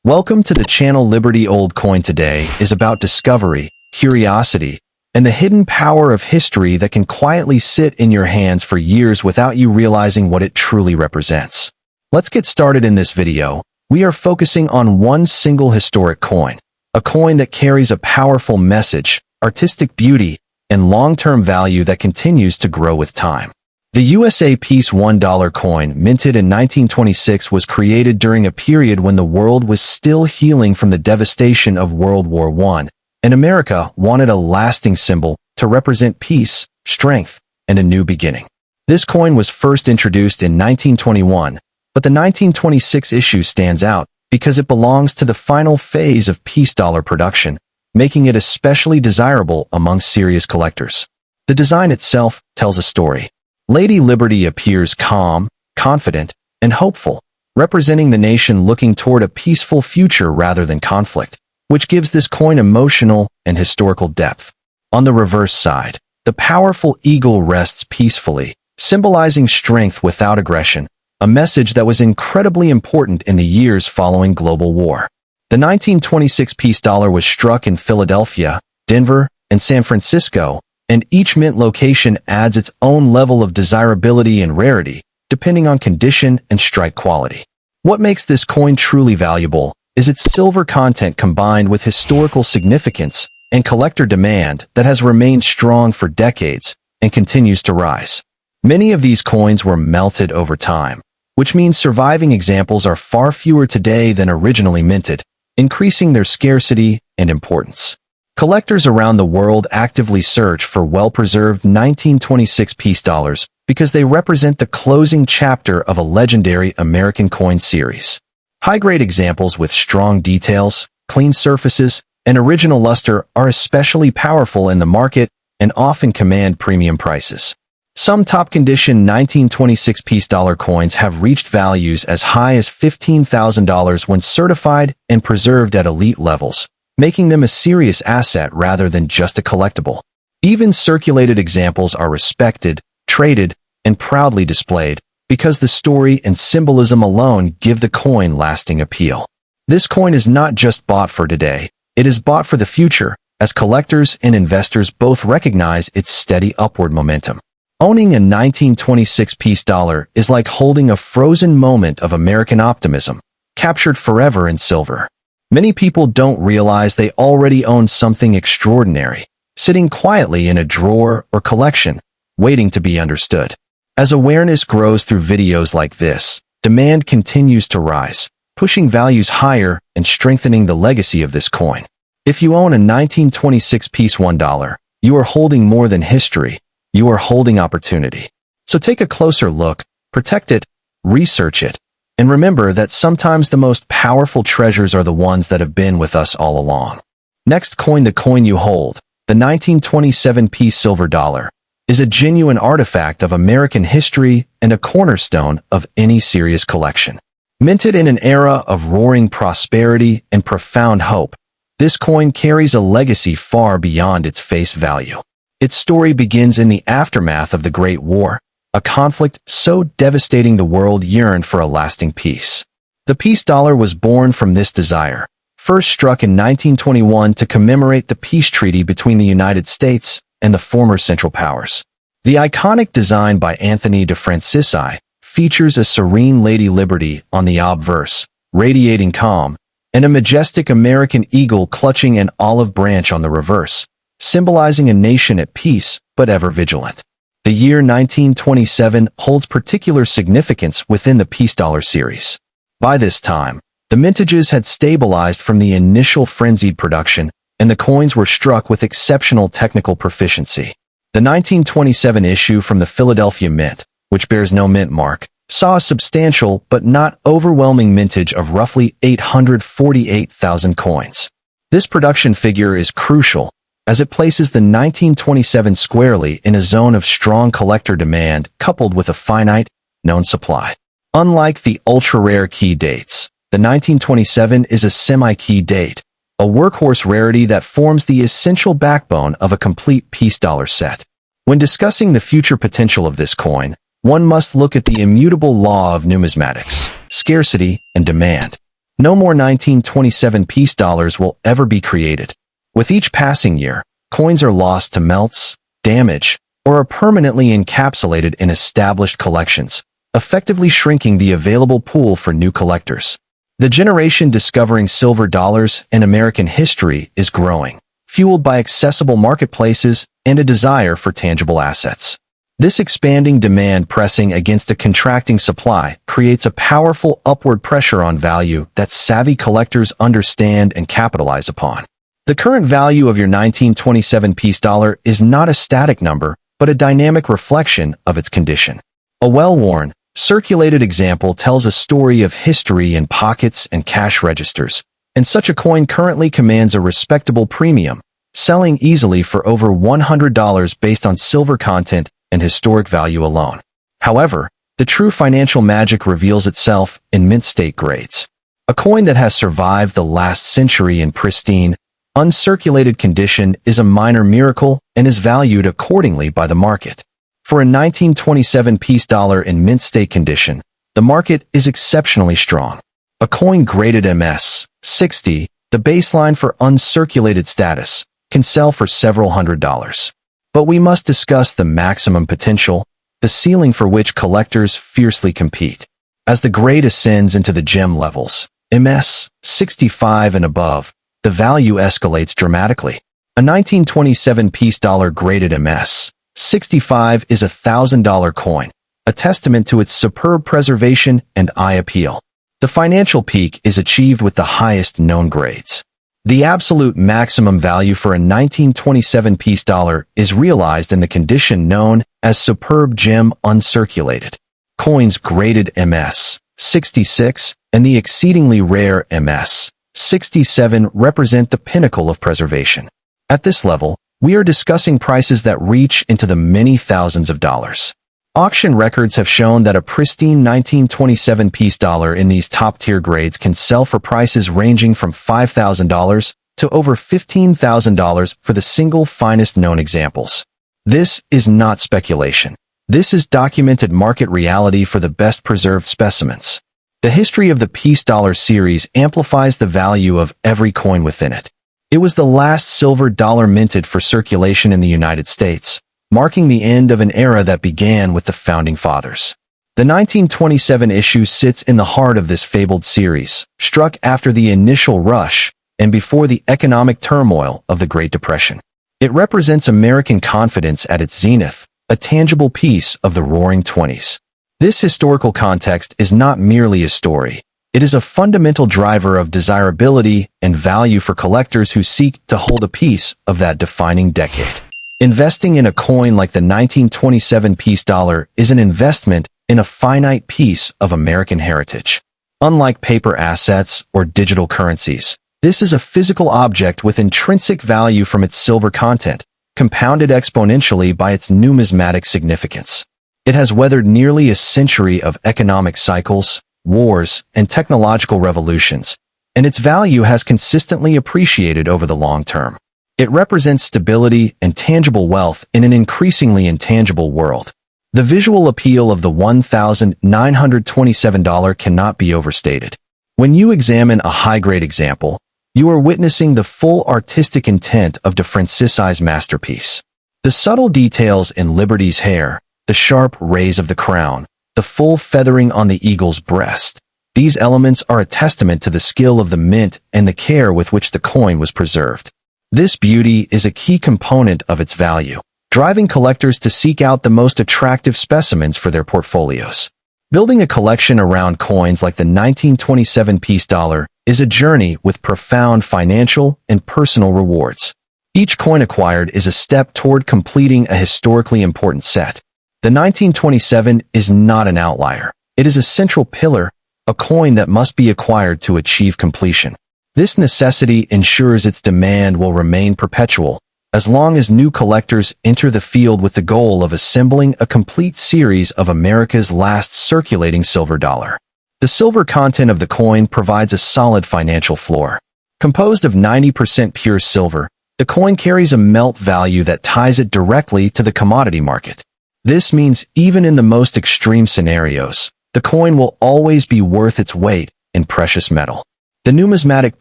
Welcome to the channel. Liberty Old Coin today is about discovery, curiosity, and the hidden power of history that can quietly sit in your hands for years without you realizing what it truly represents. Let's get started. In this video, we are focusing on one single historic coin, a coin that carries a powerful message, artistic beauty, and long-term value that continues to grow with time. The USAPeaceDollar coin, minted in 1926, was created during a period when the world was still healing from the devastation of World War I, and America wanted a lasting symbol to represent peace, strength, and a new beginning. This coin was first introduced in 1921, but the 1926 issue stands out because it belongs to the final phase of PeaceDollar production, making it especially desirable among serious collectors. The design itself tells a story. Lady Liberty appears calm, confident, and hopeful, representing the nation looking toward a peaceful future rather than conflict, which gives this coin emotional and historical depth. On the reverse side, the powerful eagle rests peacefully, symbolizing strength without aggression, a message that was incredibly important in the years following global war. The 1926 PeaceDollar was struck in Philadelphia, Denver, and San Francisco, and each mint location adds its own level of desirability and rarity, depending on condition and strike quality. What makes this coin truly valuable is its silver content combined with historical significance and collector demand that has remained strong for decades and continues to rise. Many of these coins were melted over time, which means surviving examples are far fewer today than originally minted, increasing their scarcity and importance. Collectors around the world actively search for well-preserved 1926 PeaceDollars because they represent the closing chapter of a legendary AmericanCoins series. High-grade examples with strong details, clean surfaces, and original luster are especially powerful in the market and often command premium prices. Some top-condition 1926 PeaceDollar coins have reached values as high as $15,000 when certified and preserved at elite levels, making them a serious asset rather than just a collectible. Even circulated examples are respected, traded, and proudly displayed because the story and symbolism alone give the coin lasting appeal. This coin is not just bought for today, it is bought for the future, as collectors and investors both recognize its steady upward momentum. Owning a 1926 PeaceDollar is like holding a frozen moment of American optimism, captured forever in silver. Many people don't realize they already own something extraordinary, sitting quietly in a drawer or collection, waiting to be understood. As awareness grows through videos like this, demand continues to rise, pushing values higher and strengthening the legacy of this coin. If you own a 1926 PeaceDollar, you are holding more than history. You are holding opportunity. So take a closer look, protect it, research it, and remember that sometimes the most powerful treasures are the ones that have been with us all along. Next coin. The coin you hold, the 1927 SilverDollar, is a genuine artifact of American history and a cornerstone of any serious collection. Minted in an era of roaring prosperity and profound hope, this coin carries a legacy far beyond its face value. Its story begins in the aftermath of the Great War, a conflict so devastating the world yearned for a lasting peace. The PeaceDollar was born from this desire, first struck in 1921 to commemorate the peace treaty between the United States and the former Central Powers. The iconic design by Anthony de Francisci features a serene Lady Liberty on the obverse, radiating calm, and a majestic American eagle clutching an olive branch on the reverse, symbolizing a nation at peace but ever vigilant. The year 1927 holds particular significance within the PeaceDollar series. By this time, the mintages had stabilized from the initial frenzied production, and the coins were struck with exceptional technical proficiency. The 1927 issue from the Philadelphia Mint, which bears no mint mark, saw a substantial but not overwhelming mintage of roughly 848,000 coins. This production figure is crucial, as it places the 1927 squarely in a zone of strong collector demand coupled with a finite, known supply. Unlike the ultra-rare key dates, the 1927 is a semi-key date, a workhorse rarity that forms the essential backbone of a complete PeaceDollar set. When discussing the future potential of this coin, one must look at the immutable law of numismatics, scarcity and demand. No more 1927 peace dollars will ever be created. With each passing year, coins are lost to melts, damage, or are permanently encapsulated in established collections, effectively shrinking the available pool for new collectors. The generation discovering silver dollars and American history is growing, fueled by accessible marketplaces and a desire for tangible assets. This expanding demand pressing against a contracting supply creates a powerful upward pressure on value that savvy collectors understand and capitalize upon. The current value of your 1927 peace dollar is not a static number, but a dynamic reflection of its condition. A well-worn, circulated example tells a story of history in pockets and cash registers, and such a coin currently commands a respectable premium, selling easily for over $100 based on silver content and historic value alone. However, the true financial magic reveals itself in mint state grades. A coin that has survived the last century in pristine, uncirculated condition is a minor miracle and is valued accordingly by the market. For a 1927 peace dollar in mint state condition, the market is exceptionally strong. A coin graded MS-60, the baseline for uncirculated status, can sell for several $100s. But we must discuss the maximum potential, the ceiling for which collectors fiercely compete. As the grade ascends into the gem levels, MS-65 and above, the value escalates dramatically. A 1927 peace dollar graded MS-65 is a $1,000 coin, a testament to its superb preservation and eye appeal. The financial peak is achieved with the highest known grades. The absolute maximum value for a 1927 peace dollar is realized in the condition known as superb gem uncirculated. Coins graded MS-66 and the exceedingly rare MS-67 represent the pinnacle of preservation. At this level, we are discussing prices that reach into the many thousands of dollars. Auction records have shown that a pristine 1927 peace dollar in these top-tier grades can sell for prices ranging from $5,000 to over $15,000 for the single finest known examples. This is not speculation. This is documented market reality for the best-preserved specimens. The history of the peace dollar series amplifies the value of every coin within it. It was the last silver dollar minted for circulation in the United States, marking the end of an era that began with the Founding Fathers. The 1927 issue sits in the heart of this fabled series, struck after the initial rush and before the economic turmoil of the Great Depression. It represents American confidence at its zenith, a tangible piece of the Roaring Twenties. This historical context is not merely a story. It is a fundamental driver of desirability and value for collectors who seek to hold a piece of that defining decade. Investing in a coin like the 1927 peace dollar is an investment in a finite piece of American heritage. Unlike paper assets or digital currencies, this is a physical object with intrinsic value from its silver content, compounded exponentially by its numismatic significance. It has weathered nearly a century of economic cycles, wars, and technological revolutions, and its value has consistently appreciated over the long term. It represents stability and tangible wealth in an increasingly intangible world. The visual appeal of the $1,927 cannot be overstated. When you examine a high-grade example, you are witnessing the full artistic intent of De Francisi's masterpiece. The subtle details in Liberty's hair, the sharp rays of the crown, the full feathering on the eagle's breast. These elements are a testament to the skill of the mint and the care with which the coin was preserved. This beauty is a key component of its value, driving collectors to seek out the most attractive specimens for their portfolios. Building a collection around coins like the 1927 peace dollar is a journey with profound financial and personal rewards. Each coin acquired is a step toward completing a historically important set. The 1927 is not an outlier. It is a central pillar, a coin that must be acquired to achieve completion. This necessity ensures its demand will remain perpetual, as long as new collectors enter the field with the goal of assembling a complete series of America's last circulating silver dollar. The silver content of the coin provides a solid financial floor. Composed of 90% pure silver, the coin carries a melt value that ties it directly to the commodity market. This means even in the most extreme scenarios, the coin will always be worth its weight in precious metal. The numismatic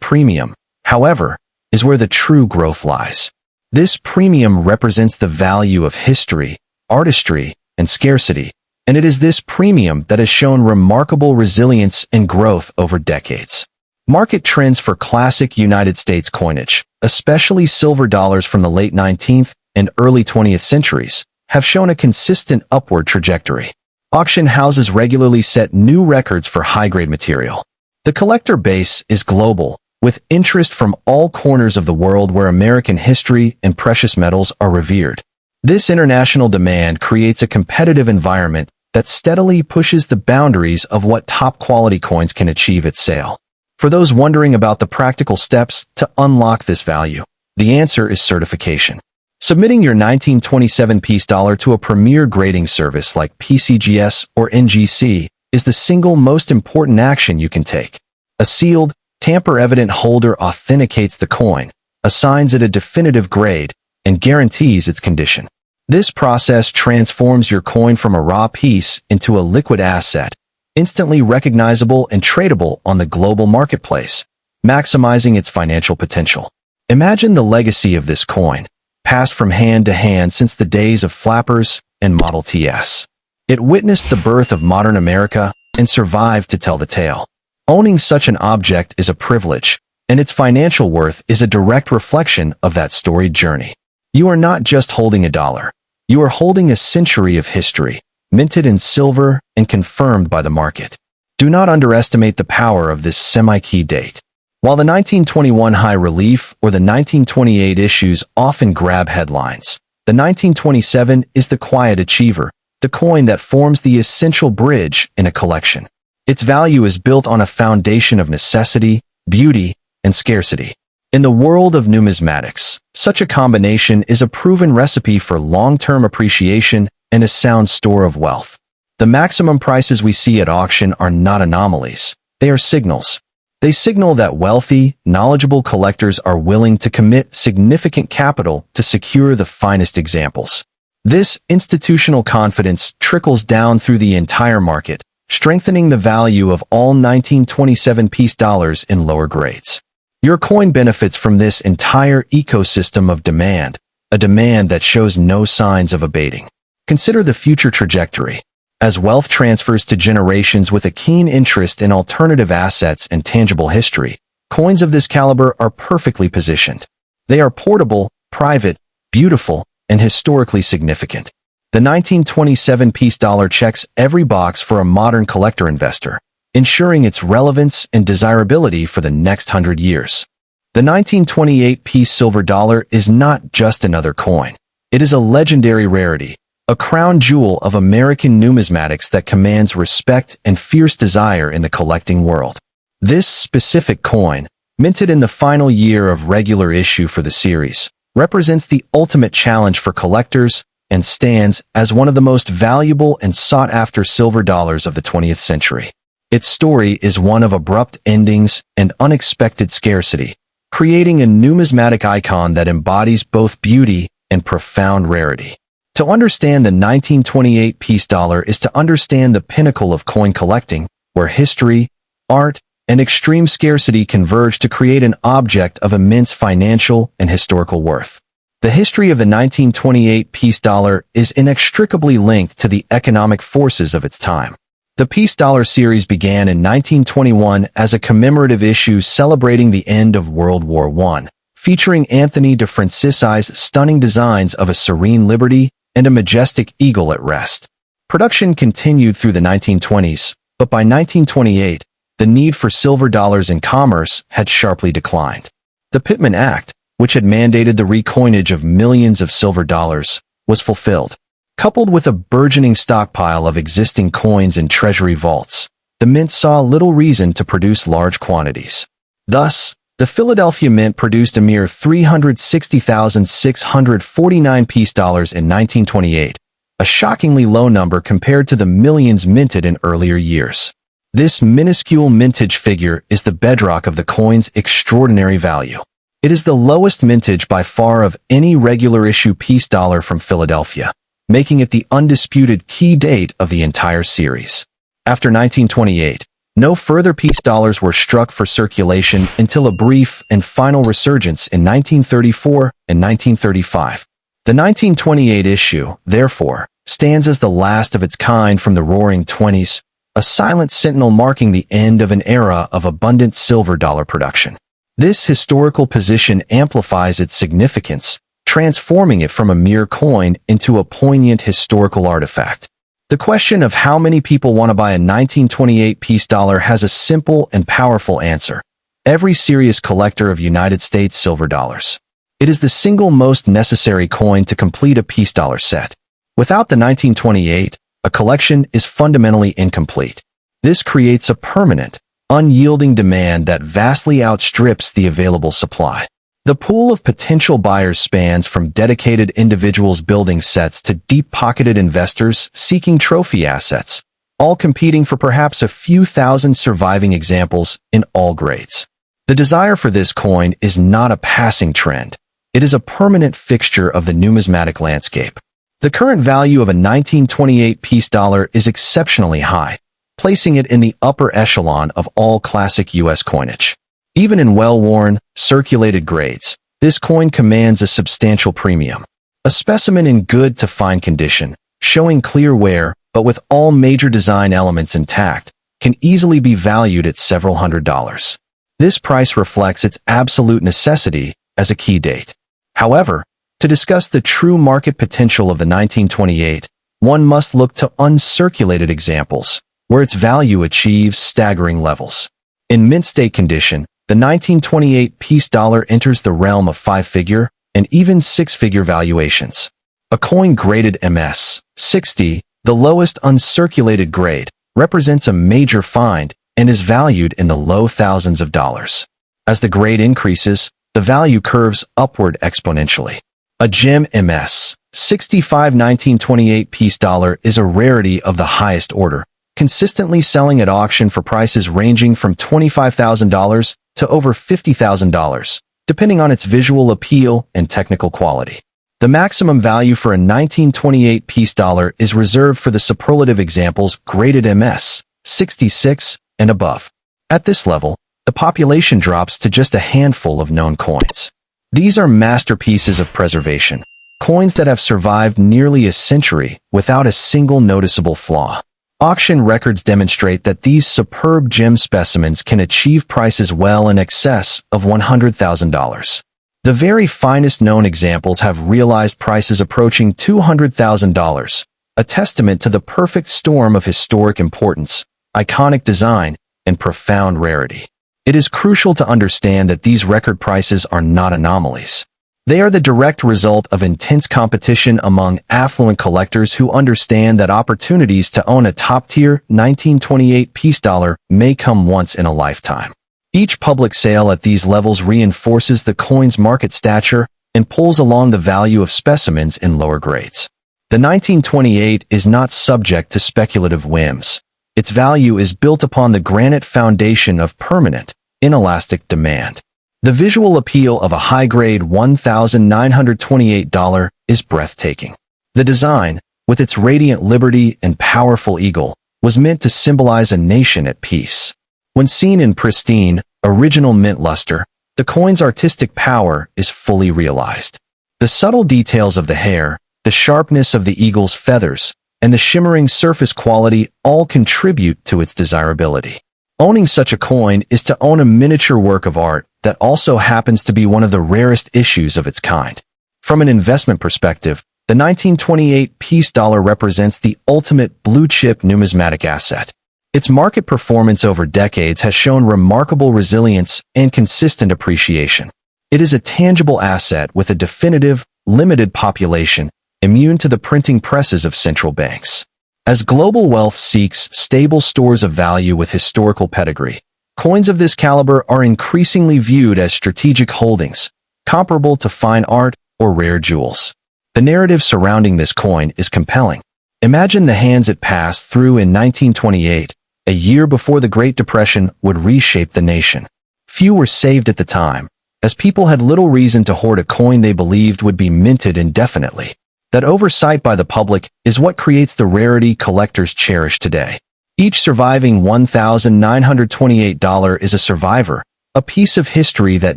premium, however, is where the true growth lies. This premium represents the value of history, artistry, and scarcity, and it is this premium that has shown remarkable resilience and growth over decades. Market trends for classic United States coinage, especially silver dollars from the late 19th and early 20th centuries, have shown a consistent upward trajectory. Auction houses regularly set new records for high-grade material. The collector base is global, with interest from all corners of the world where American history and precious metals are revered. This international demand creates a competitive environment that steadily pushes the boundaries of what top-quality coins can achieve at sale. For those wondering about the practical steps to unlock this value, the answer is certification. Submitting your 1927 PeaceDollar to a premier grading service like PCGS or NGC is the single most important action you can take. A sealed, tamper-evident holder authenticates the coin, assigns it a definitive grade, and guarantees its condition. This process transforms your coin from a raw piece into a liquid asset, instantly recognizable and tradable on the global marketplace, maximizing its financial potential. Imagine the legacy of this coin, passed from hand to hand since the days of flappers and Model Ts. It witnessed the birth of modern America and survived to tell the tale. Owning such an object is a privilege, and its financial worth is a direct reflection of that storied journey. You are not just holding a dollar. You are holding a century of history, minted in silver and confirmed by the market. Do not underestimate the power of this semi-key date. While the 1921 high relief or the 1928 issues often grab headlines, the 1927 is the quiet achiever, the coin that forms the essential bridge in a collection. Its value is built on a foundation of necessity, beauty, and scarcity. In the world of numismatics, such a combination is a proven recipe for long-term appreciation and a sound store of wealth. The maximum prices we see at auction are not anomalies. They are signals. They signal that wealthy, knowledgeable collectors are willing to commit significant capital to secure the finest examples. This institutional confidence trickles down through the entire market, strengthening the value of all 1927 PeaceDollars in lower grades. Your coin benefits from this entire ecosystem of demand, a demand that shows no signs of abating. Consider the future trajectory. As wealth transfers to generations with a keen interest in alternative assets and tangible history, coins of this caliber are perfectly positioned. They are portable, private, beautiful, and historically significant. The 1927 PeaceDollar checks every box for a modern collector investor, ensuring its relevance and desirability for the next 100 years. The 1928 SilverDollar is not just another coin. It is a legendary rarity, a crown jewel of American numismatics that commands respect and fierce desire in the collecting world. This specific coin, minted in the final year of regular issue for the series, represents the ultimate challenge for collectors and stands as one of the most valuable and sought-after silver dollars of the 20th century. Its story is one of abrupt endings and unexpected scarcity, creating a numismatic icon that embodies both beauty and profound rarity. To understand the 1928 PeaceDollar is to understand the pinnacle of coin collecting, where history, art, and extreme scarcity converge to create an object of immense financial and historical worth. The history of the 1928 PeaceDollar is inextricably linked to the economic forces of its time. The PeaceDollar series began in 1921 as a commemorative issue celebrating the end of World War I, featuring Anthony de Francisi's stunning designs of a serene liberty and a majestic eagle at rest. Production continued through the 1920s, but by 1928, the need for silver dollars in commerce had sharply declined. The Pittman Act, which had mandated the recoinage of millions of silver dollars, was fulfilled. Coupled with a burgeoning stockpile of existing coins in treasury vaults, the mint saw little reason to produce large quantities. Thus, the Philadelphia Mint produced a mere 360,649 PeaceDollars in 1928, a shockingly low number compared to the millions minted in earlier years. This minuscule mintage figure is the bedrock of the coin's extraordinary value. It is the lowest mintage by far of any regular issue PeaceDollar from Philadelphia, making it the undisputed key date of the entire series. After 1928, No further peace dollars were struck for circulation until a brief and final resurgence in 1934 and 1935. The 1928 issue, therefore, stands as the last of its kind from the Roaring Twenties, a silent sentinel marking the end of an era of abundant silver dollar production. This historical position amplifies its significance, transforming it from a mere coin into a poignant historical artifact. The question of how many people want to buy a 1928 peace dollar has a simple and powerful answer. Every serious collector of United States silver dollars. It is the single most necessary coin to complete a peace dollar set. Without the 1928, a collection is fundamentally incomplete. This creates a permanent, unyielding demand that vastly outstrips the available supply. The pool of potential buyers spans from dedicated individuals building sets to deep-pocketed investors seeking trophy assets, all competing for perhaps a few thousand surviving examples in all grades. The desire for this coin is not a passing trend. It is a permanent fixture of the numismatic landscape. The current value of a 1928 peace dollar is exceptionally high, placing it in the upper echelon of all classic U.S. coinage. Even in well-worn, circulated grades, this coin commands a substantial premium. A specimen in good to fine condition, showing clear wear, but with all major design elements intact, can easily be valued at several $100s. This price reflects its absolute necessity as a key date. However, to discuss the true market potential of the 1928, one must look to uncirculated examples, where its value achieves staggering levels. In mint state condition, the 1928 peace dollar enters the realm of five-figure and even six-figure valuations. A coin graded MS-60, the lowest uncirculated grade, represents a major find and is valued in the low thousands of dollars. As the grade increases, the value curves upward exponentially. A gem MS-65 1928 peace dollar is a rarity of the highest order, consistently selling at auction for prices ranging from $25,000 to over $50,000, depending on its visual appeal and technical quality. The maximum value for a 1928 peace dollar is reserved for the superlative examples graded MS-66 and above. At this level, the population drops to just a handful of known coins. These are masterpieces of preservation, coins that have survived nearly a century without a single noticeable flaw. Auction records demonstrate that these superb gem specimens can achieve prices well in excess of $100,000. The very finest known examples have realized prices approaching $200,000, a testament to the perfect storm of historic importance, iconic design, and profound rarity. It is crucial to understand that these record prices are not anomalies. They are the direct result of intense competition among affluent collectors who understand that opportunities to own a top-tier 1928 peace dollar may come once in a lifetime. Each public sale at these levels reinforces the coin's market stature and pulls along the value of specimens in lower grades. The 1928 is not subject to speculative whims. Its value is built upon the granite foundation of permanent, inelastic demand. The visual appeal of a high-grade $1,928 is breathtaking. The design, with its radiant liberty and powerful eagle, was meant to symbolize a nation at peace. When seen in pristine, original mint luster, the coin's artistic power is fully realized. The subtle details of the hair, the sharpness of the eagle's feathers, and the shimmering surface quality all contribute to its desirability. Owning such a coin is to own a miniature work of art that also happens to be one of the rarest issues of its kind. From an investment perspective, the 1928 peace dollar represents the ultimate blue-chip numismatic asset. Its market performance over decades has shown remarkable resilience and consistent appreciation. It is a tangible asset with a definitive, limited population, immune to the printing presses of central banks. As global wealth seeks stable stores of value with historical pedigree, coins of this caliber are increasingly viewed as strategic holdings, comparable to fine art or rare jewels. The narrative surrounding this coin is compelling. Imagine the hands it passed through in 1928, a year before the Great Depression would reshape the nation. Few were saved at the time, as people had little reason to hoard a coin they believed would be minted indefinitely. That oversight by the public is what creates the rarity collectors cherish today. Each surviving $1,928 is a survivor, a piece of history that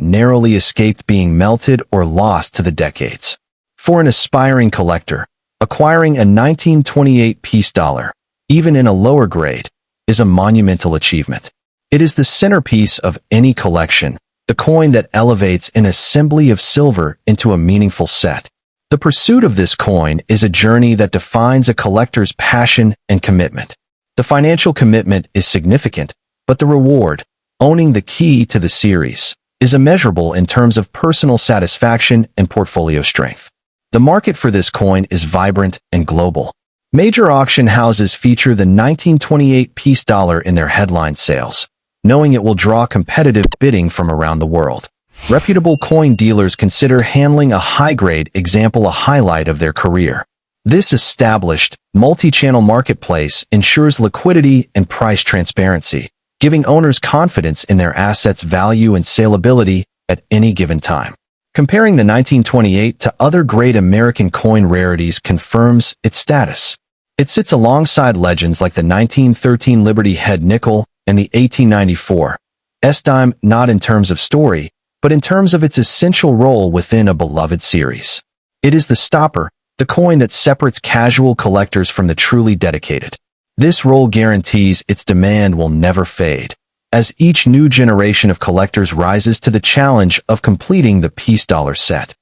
narrowly escaped being melted or lost to the decades. For an aspiring collector, acquiring a 1928 PeaceDollar, even in a lower grade, is a monumental achievement. It is the centerpiece of any collection, the coin that elevates an assembly of silver into a meaningful set. The pursuit of this coin is a journey that defines a collector's passion and commitment. The financial commitment is significant, but the reward, owning the key to the series, is immeasurable in terms of personal satisfaction and portfolio strength. The market for this coin is vibrant and global. Major auction houses feature the 1928 PeaceDollar in their headline sales, knowing it will draw competitive bidding from around the world. Reputable coin dealers consider handling a high-grade example a highlight of their career. This established, multi-channel marketplace ensures liquidity and price transparency, giving owners confidence in their assets' value and saleability at any given time. Comparing the 1928 to other great American coin rarities confirms its status. It sits alongside legends like the 1913 Liberty Head Nickel and the 1894 S-Dime, not in terms of story, but in terms of its essential role within a beloved series. It is the stopper, the coin that separates casual collectors from the truly dedicated. This role guarantees its demand will never fade, as each new generation of collectors rises to the challenge of completing the PeaceDollar set.